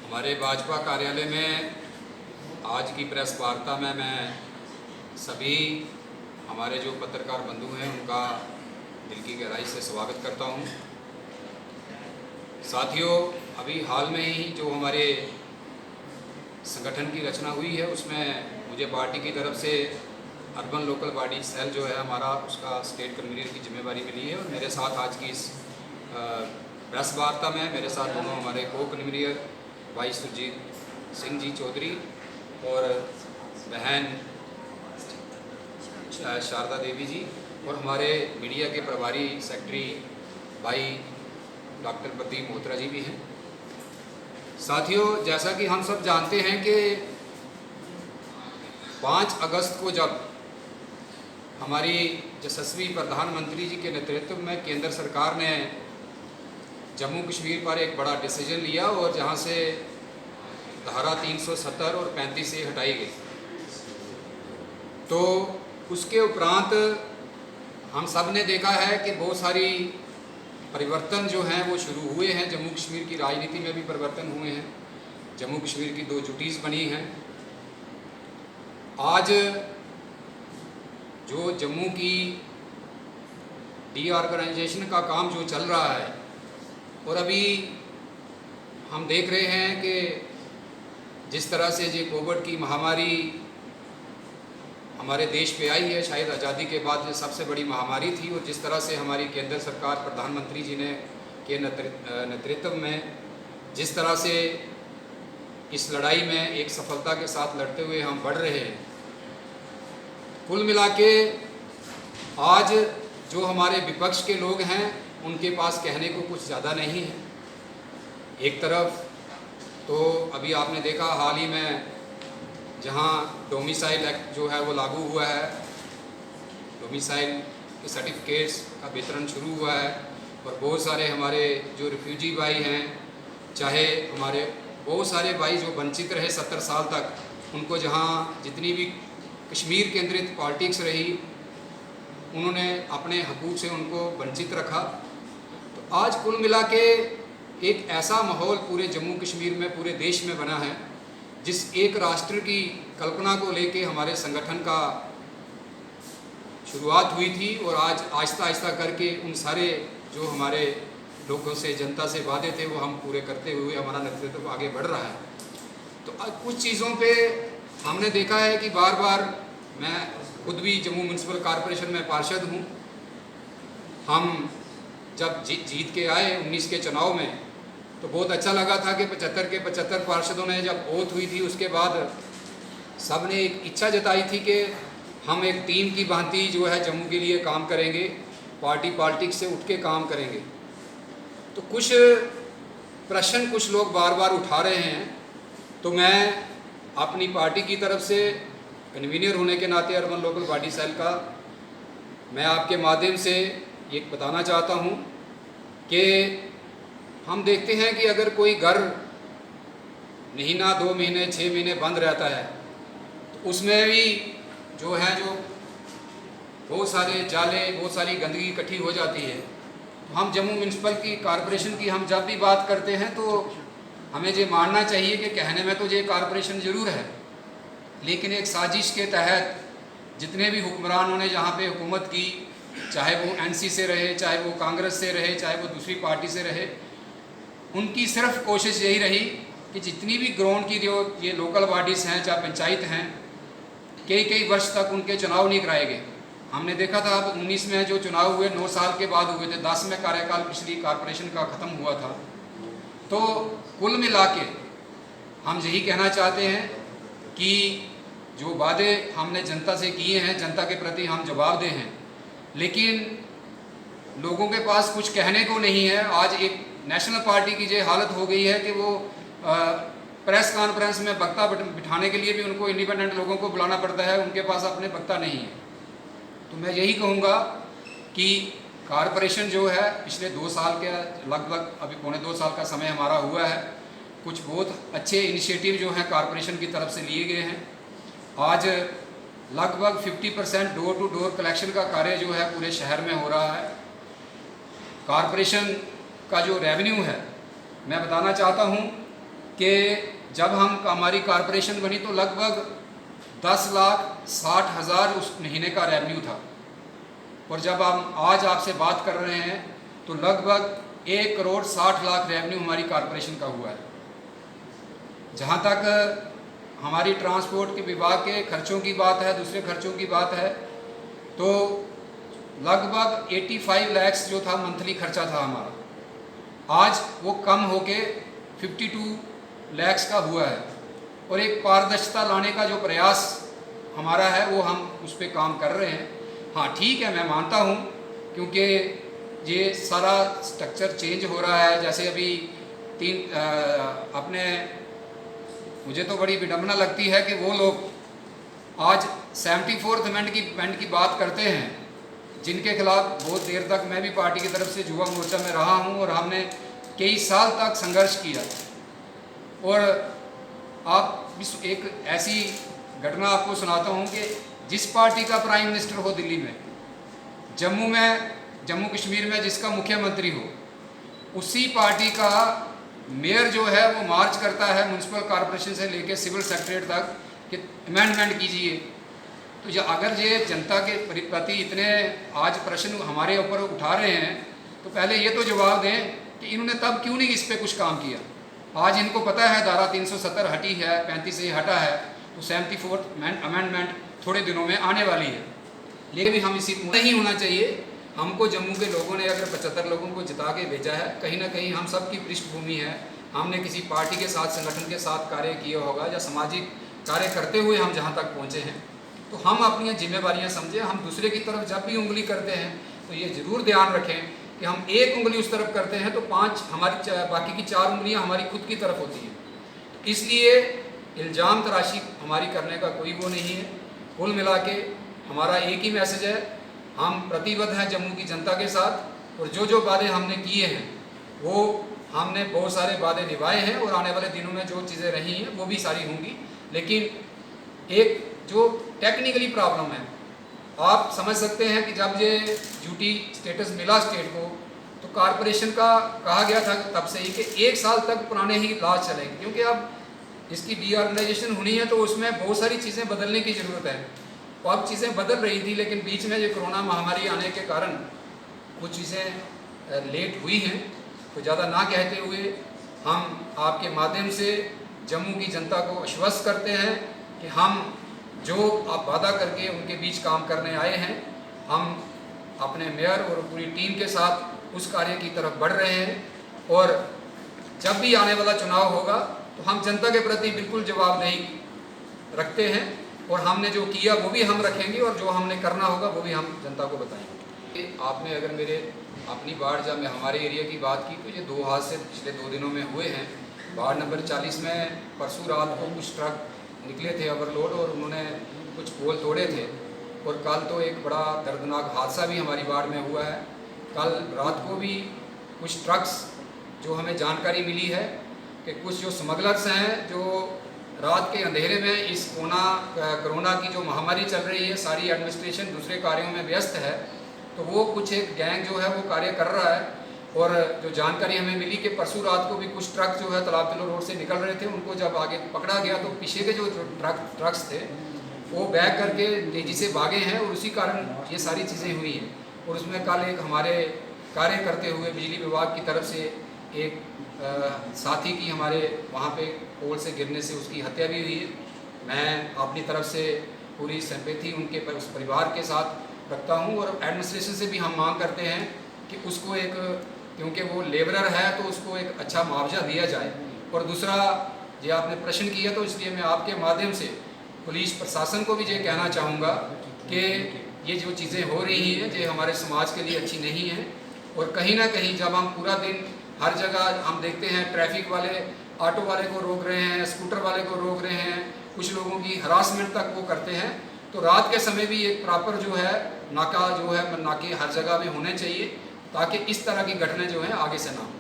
हमारे भाजपा कार्यालय में आज की प्रेस वार्ता में मैं सभी हमारे जो पत्रकार बंधु हैं उनका दिल की गहराई से स्वागत करता हूं। साथियों, अभी हाल में ही जो हमारे संगठन की रचना हुई है उसमें मुझे पार्टी की तरफ से अर्बन लोकल बॉडी सेल जो है हमारा, उसका स्टेट कन्वीनर की जिम्मेवारी मिली है। और मेरे साथ आज की इस प्रेस वार्ता में मेरे साथ दोनों हमारे को कन्वीनर भाई सुरजीत सिंह जी चौधरी और बहन शारदा देवी जी और हमारे मीडिया के प्रभारी सेक्रेटरी भाई डॉक्टर प्रदीप मोहत्रा जी भी हैं। साथियों, जैसा कि हम सब जानते हैं कि 5 अगस्त को जब हमारी यशस्वी प्रधानमंत्री जी के नेतृत्व में केंद्र सरकार ने जम्मू कश्मीर पर एक बड़ा डिसीजन लिया और जहां से धारा 370 और 35 से हटाई गई, तो उसके उपरांत हम सब ने देखा है कि बहुत सारी परिवर्तन जो हैं वो शुरू हुए हैं। जम्मू कश्मीर की राजनीति में भी परिवर्तन हुए हैं। जम्मू कश्मीर की 2 जुटीज़ बनी हैं। आज जो जम्मू की रीऑर्गेनाइजेशन का काम जो चल रहा है और अभी हम देख रहे हैं कि जिस तरह से ये कोविड की महामारी हमारे देश पे आई है, शायद आज़ादी के बाद ये सबसे बड़ी महामारी थी, और जिस तरह से हमारी केंद्र सरकार प्रधानमंत्री जी ने के नेतृत्व में जिस तरह से इस लड़ाई में एक सफलता के साथ लड़ते हुए हम बढ़ रहे हैं, कुल मिला के आज जो हमारे विपक्ष के लोग हैं उनके पास कहने को कुछ ज़्यादा नहीं है। एक तरफ तो अभी आपने देखा हाल ही में जहां डोमिसाइल एक्ट जो है वो लागू हुआ है, डोमिसाइल के सर्टिफिकेट्स का वितरण शुरू हुआ है, और बहुत सारे हमारे जो रिफ्यूजी भाई हैं, चाहे हमारे बहुत सारे भाई जो वंचित रहे 70 साल तक, उनको जहां जितनी भी कश्मीर केंद्रित पॉलिटिक्स रही उन्होंने अपने हकूक़ से उनको वंचित रखा। तो आज कुल मिला के एक ऐसा माहौल पूरे जम्मू कश्मीर में, पूरे देश में बना है, जिस एक राष्ट्र की कल्पना को लेके हमारे संगठन का शुरुआत हुई थी, और आज आहिस्ता आहिस्ता करके उन सारे जो हमारे लोगों से, जनता से वादे थे वो हम पूरे करते हुए हमारा नेतृत्व आगे बढ़ रहा है। तो कुछ चीज़ों पे हमने देखा है कि बार बार, मैं खुद भी जम्मू म्यूनसिपल कॉरपोरेशन में पार्षद हूँ, हम जब जीत के आए 19 के चुनाव में तो बहुत अच्छा लगा था कि 75 के 75 पार्षदों ने जब ओथ हुई थी उसके बाद सब ने एक इच्छा जताई थी कि हम एक टीम की भांति जो है जम्मू के लिए काम करेंगे, पार्टी पॉलिटिक्स से उठ के काम करेंगे। तो कुछ प्रश्न कुछ लोग बार बार उठा रहे हैं, तो मैं अपनी पार्टी की तरफ से कन्वीनर होने के नाते अर्बन लोकल बॉडी सेल का मैं आपके माध्यम से ये बताना चाहता हूँ कि हम देखते हैं कि अगर कोई घर महीना, 2 महीने, 6 महीने बंद रहता है तो उसमें भी जो है जो बहुत सारे जाले, बहुत सारी गंदगी इकट्ठी हो जाती है। तो हम जम्मू म्यूनसिपल की कॉरपोरेशन की हम जब भी बात करते हैं तो हमें ये मानना चाहिए कि कहने में तो ये कॉरपोरेशन ज़रूर है, लेकिन एक साजिश के तहत जितने भी हुक्मरानों ने यहाँ पे हुकूमत की, चाहे वो एनसी से रहे, चाहे वो कांग्रेस से रहे, चाहे वो दूसरी पार्टी से रहे, उनकी सिर्फ कोशिश यही रही कि जितनी भी ग्राउंड की जो ये लोकल बॉडीज़ हैं, चाहे पंचायत हैं, कई वर्ष तक उनके चुनाव नहीं कराए गए। हमने देखा था अब 19 में जो चुनाव हुए 9 साल के बाद हुए थे, 10 में कार्यकाल पिछली कॉरपोरेशन का ख़त्म हुआ था। तो कुल मिला के हम यही कहना चाहते हैं कि जो वादे हमने जनता से किए हैं, जनता के प्रति हम जवाबदेह हैं, लेकिन लोगों के पास कुछ कहने को नहीं है। आज एक नेशनल पार्टी की ये हालत हो गई है कि वो प्रेस कॉन्फ्रेंस में वक्ता बिठाने के लिए भी उनको इंडिपेंडेंट लोगों को बुलाना पड़ता है, उनके पास अपने वक्ता नहीं है। तो मैं यही कहूँगा कि कॉरपोरेशन जो है पिछले 2 साल के लगभग, अभी पौने 2 साल का समय हमारा हुआ है, कुछ बहुत अच्छे इनिशिएटिव जो हैं कॉरपोरेशन की तरफ से लिए गए हैं। आज लगभग 50% डोर टू डोर कलेक्शन का कार्य जो है पूरे शहर में हो रहा है। कॉरपोरेशन का जो रेवेन्यू है, मैं बताना चाहता हूँ कि जब हमारी कॉरपोरेशन बनी तो लगभग 10,60,000 उस महीने का रेवेन्यू था, और जब हम आज आपसे बात कर रहे हैं तो लगभग 1,60,00,000 रेवेन्यू हमारी कॉरपोरेशन का हुआ है। जहाँ तक हमारी ट्रांसपोर्ट के विभाग के खर्चों की बात है, दूसरे खर्चों की बात है, तो लगभग 85 लाख जो था मंथली खर्चा था हमारा, आज वो कम होके 52 लाख का हुआ है। और एक पारदर्शिता लाने का जो प्रयास हमारा है वो हम उस पर काम कर रहे हैं। हाँ ठीक है, मैं मानता हूँ, क्योंकि ये सारा स्ट्रक्चर चेंज हो रहा है। जैसे अभी अपने मुझे तो बड़ी विडंबना लगती है कि वो लोग आज 74th अमेंडमेंट की बात करते हैं, जिनके खिलाफ बहुत देर तक मैं भी पार्टी की तरफ से युवा मोर्चा में रहा हूं और हमने कई साल तक संघर्ष किया। और आप एक ऐसी घटना आपको सुनाता हूं कि जिस पार्टी का प्राइम मिनिस्टर हो दिल्ली में, जम्मू कश्मीर में जिसका मुख्यमंत्री हो, उसी पार्टी का मेयर जो है वो मार्च करता है म्यूनसिपल कॉरपोरेशन से लेकर सिविल सेक्रेटरीट तक कि अमेंडमेंट कीजिए। तो अगर ये जनता के प्रति इतने आज प्रश्न हमारे ऊपर उठा रहे हैं, तो पहले ये तो जवाब दें कि इन्होंने तब क्यों नहीं इस पर कुछ काम किया। आज इनको पता है धारा 370 हटी है, 35 से हटा है, तो 74th अमेंडमेंट थोड़े दिनों में आने वाली है। लेकिन भी हम इसी नहीं होना चाहिए। हमको जम्मू के लोगों ने अगर 75 लोगों को जिता के भेजा है, कहीं ना कहीं हम सब की पृष्ठभूमि है, हमने किसी पार्टी के साथ, संगठन के साथ कार्य किया होगा, या सामाजिक कार्य करते हुए हम जहाँ तक पहुँचे हैं, तो हम अपनी जिम्मेवारियाँ समझें। हम दूसरे की तरफ जब भी उंगली करते हैं तो ये ज़रूर ध्यान रखें कि हम एक उंगली उस तरफ करते हैं तो 5 हमारी बाकी की 4 उंगलियाँ हमारी खुद की तरफ होती हैं। तो इसलिए इल्ज़ाम तराशी हमारी करने का कोई वो नहीं है। कुल मिला के हमारा एक ही मैसेज है, हम प्रतिबद्ध हैं जम्मू की जनता के साथ, और जो वादे हमने किए हैं वो हमने बहुत सारे वादे निभाए हैं, और आने वाले दिनों में जो चीज़ें रही हैं वो भी सारी होंगी। लेकिन एक जो टेक्निकली प्रॉब्लम है, आप समझ सकते हैं कि जब ये ड्यूटी स्टेटस मिला स्टेट को, तो कॉरपोरेशन का कहा गया था तब से ही कि 1 साल तक पुराने ही लॉज चलेंगे, क्योंकि अब इसकी डीऑर्गेनाइजेशन होनी है तो उसमें बहुत सारी चीज़ें बदलने की ज़रूरत है। तो अब चीज़ें बदल रही थी, लेकिन बीच में जो कोरोना महामारी आने के कारण कुछ चीज़ें लेट हुई हैं। तो ज़्यादा ना कहते हुए हम आपके माध्यम से जम्मू की जनता को आश्वस्त करते हैं कि हम जो आप वादा करके उनके बीच काम करने आए हैं, हम अपने मेयर और पूरी टीम के साथ उस कार्य की तरफ बढ़ रहे हैं। और जब भी आने वाला चुनाव होगा तो हम जनता के प्रति बिल्कुल जवाबदेही रखते हैं, और हमने जो किया वो भी हम रखेंगे, और जो हमने करना होगा वो भी हम जनता को बताएंगे। आपने अगर मेरे अपनी वार्ड जब मैं हमारे एरिया की बात की, तो ये 2 हादसे पिछले 2 दिनों में हुए हैं। वार्ड नंबर 40 में परसों रात को कुछ ट्रक निकले थे ओवरलोड, और उन्होंने कुछ पोल तोड़े थे। और कल तो एक बड़ा दर्दनाक हादसा भी हमारी वार्ड में हुआ है। कल रात को भी कुछ ट्रक्स, जो हमें जानकारी मिली है कि कुछ जो स्मगलर्स हैं, जो रात के अंधेरे में इस कोरोना की जो महामारी चल रही है, सारी एडमिनिस्ट्रेशन दूसरे कार्यों में व्यस्त है, तो वो कुछ एक गैंग जो है वो कार्य कर रहा है। और जो जानकारी हमें मिली कि परसों रात को भी कुछ ट्रक जो है तालाब तिलो रोड से निकल रहे थे, उनको जब आगे पकड़ा गया तो पीछे के जो ट्रक्स थे वो बैक करके तेज़ी से भागे हैं, और उसी कारण ये सारी चीज़ें हुई हैं। और उसमें कल एक हमारे कार्य करते हुए बिजली विभाग की तरफ से एक साथी की हमारे वहाँ पे पोल से गिरने से उसकी हत्या भी हुई है। मैं अपनी तरफ से पूरी सिंपैथी उनके उस परिवार के साथ रखता हूँ, और एडमिनिस्ट्रेशन से भी हम मांग करते हैं कि उसको एक, क्योंकि वो लेबरर है तो उसको एक अच्छा मुआवजा दिया जाए। और दूसरा, ये आपने प्रश्न किया तो इसलिए मैं आपके माध्यम से पुलिस प्रशासन को भी ये कहना चाहूँगा कि ये जो चीज़ें हो रही हैं ये हमारे समाज के लिए अच्छी नहीं है। और कहीं ना कहीं जब हम पूरा दिन हर जगह हम देखते हैं ट्रैफिक वाले ऑटो वाले को रोक रहे हैं, स्कूटर वाले को रोक रहे हैं, कुछ लोगों की हरासमेंट तक वो करते हैं, तो रात के समय भी एक प्रॉपर जो है नाका जो है नाके हर जगह में होने चाहिए, ताकि इस तरह की घटनाएं जो हैं आगे से ना हो।